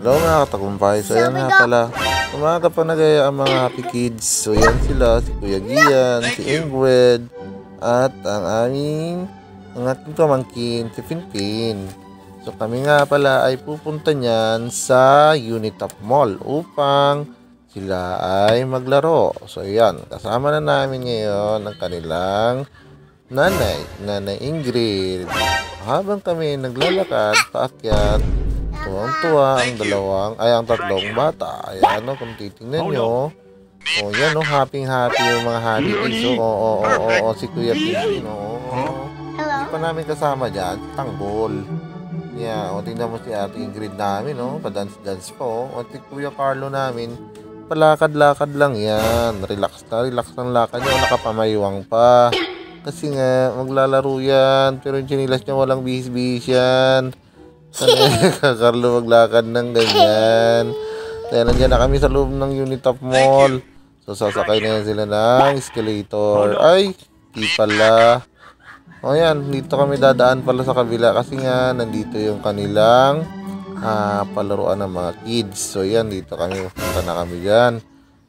Hello mga katakumpay. So yan nga pala. Umaga pa nagaya ang mga happy kids. So yan sila, si Kuya Gian, si Ingrid, at ang ating pamangkin, si Pinpin. So kami nga pala ay pupunta niyan sa Unitop Mall upang sila ay maglaro. So yan, kasama na namin ngayon ang kanilang Nanay Ingrid. Habang kami naglalakad paakyat, tuwang-tuwa ang tatlong bata. Ayan o, kung titingnan nyo. O yan o, happy-happy yung mga holidays. O, si Kuya Pinpin. Hindi pa namin kasama dyan, tanggol. Yeah, o tingnan mo si Ate Ingrid namin, o, padance-dance po. O si Kuya Carlo namin, palakad-lakad lang yan. Relax ng lakad niya, nakapamayuwang pa. Kasi nga, maglalaro yan. Pero yung chinilas niya walang bihis-bihis yan. Carlo maglakad ng ganyan. Kaya nandiyan na kami sa loob ng Unitop Mall. So sasakay na yan sila ng escalator. Ay, di pala. O yan, dito kami dadaan pala sa kabila. Kasi nga, nandito yung kanilang palaruan ng mga kids. So yan, dito kami. Punta na kami dyan.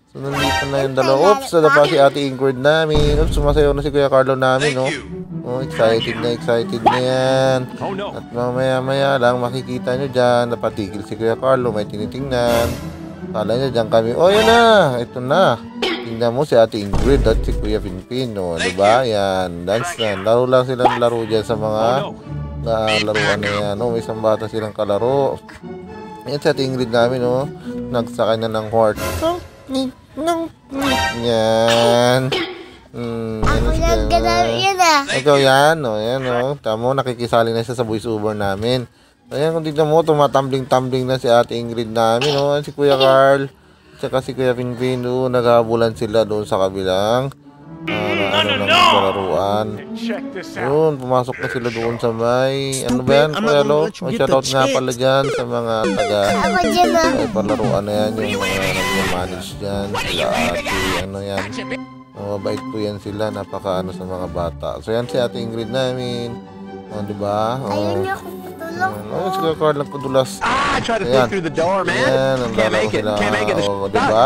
So nandito na yung dalawa. Oops, nadapa si Ate Ingrid namin. Oops, sumasayaw na si Kuya Carlo namin, no? Oh, excited na yan. At mamaya lang makikita nyo dyan, napatigil si Kuya Carlo, may tinitingnan. Kala nyo dyan kami, oh yan na, ito na. Tingnan mo si Ate Ingrid at si Kuya Pinpin, no? Diba? Yan, dance na. Laro lang silang laro dyan sa mga laruan na yan. No? May isang bata silang kalaro. Yan si Ate Ingrid namin, no? Nagsakay na ng horse. Yan. Ikaw yan, o. Yan, o. Tamo, nakikisali na siya sa voice over namin. Ayan, kung tignan mo, tumatambling-tambling na si Ate Ingrid namin, o. Si Kuya Carl, tsaka si Kuya Pinpin, o. Naghabulan sila doon sa kabilang ng palaruan. Yun, pumasok na sila doon sa may, ano ba yan, Kuya Lo? Shoutout nga pala dyan sa mga ay palaruan na yan, yung mga nag-manage dyan, sila ate, ano yan. Mabait po yan sila, napaka sa mga bata. So yan si Ate Ingrid namin. Diba? Ayun niya akong patulong. Si Kuya Carl nagpadulas. Ayan, ang lalaro sila. Diba?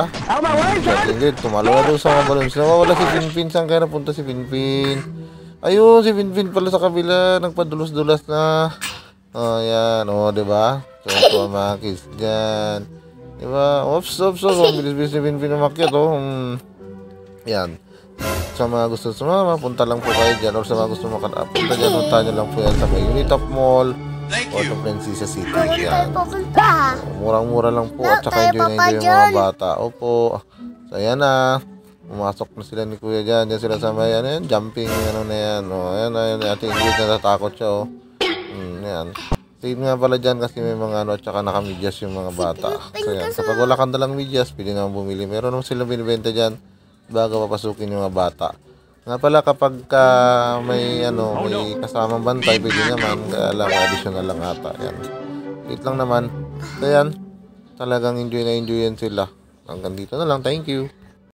Si Ate Ingrid, tumalo na doon sa mga balons. Nawawala si Pinpin. Saan kaya napunta si Pinpin? Ayun, si Pinpin pala sa kabila. Nagpadulas-dulas na. Ayan, diba? So, mga kids dyan. Diba? Oops. Bilis-bilis si Pinpin umakyat, yan. Sa mga gusto sumama, punta lang po kayo dyan. Or sa mga gusto makarapunta dyan, punta nyo lang po yan sa may Unitop Mall o sa Princesa City. Yan. Murang-mura lang po at saka enjoy yung mga bata. Opo. So yan na. Pumasok na sila ni Kuya dyan. Yan sila sa may jumping na yan. Ayan, Ate Ingrid natatakot siya. Yan. Tingin nga pala dyan kasi may mga at saka nakamidyas yung mga bata. So yan. Kapag wala kang dalang midyas, pwede naman bumili. Meron naman silang binibenta dyan bago papasukin yung mga bata. Nga pala kapag may kasamang bantay, pwede naman, kaya lang additional lang ata. Yan. Wait lang naman. So yan, talagang enjoy yan sila. Hanggang dito na lang. Thank you.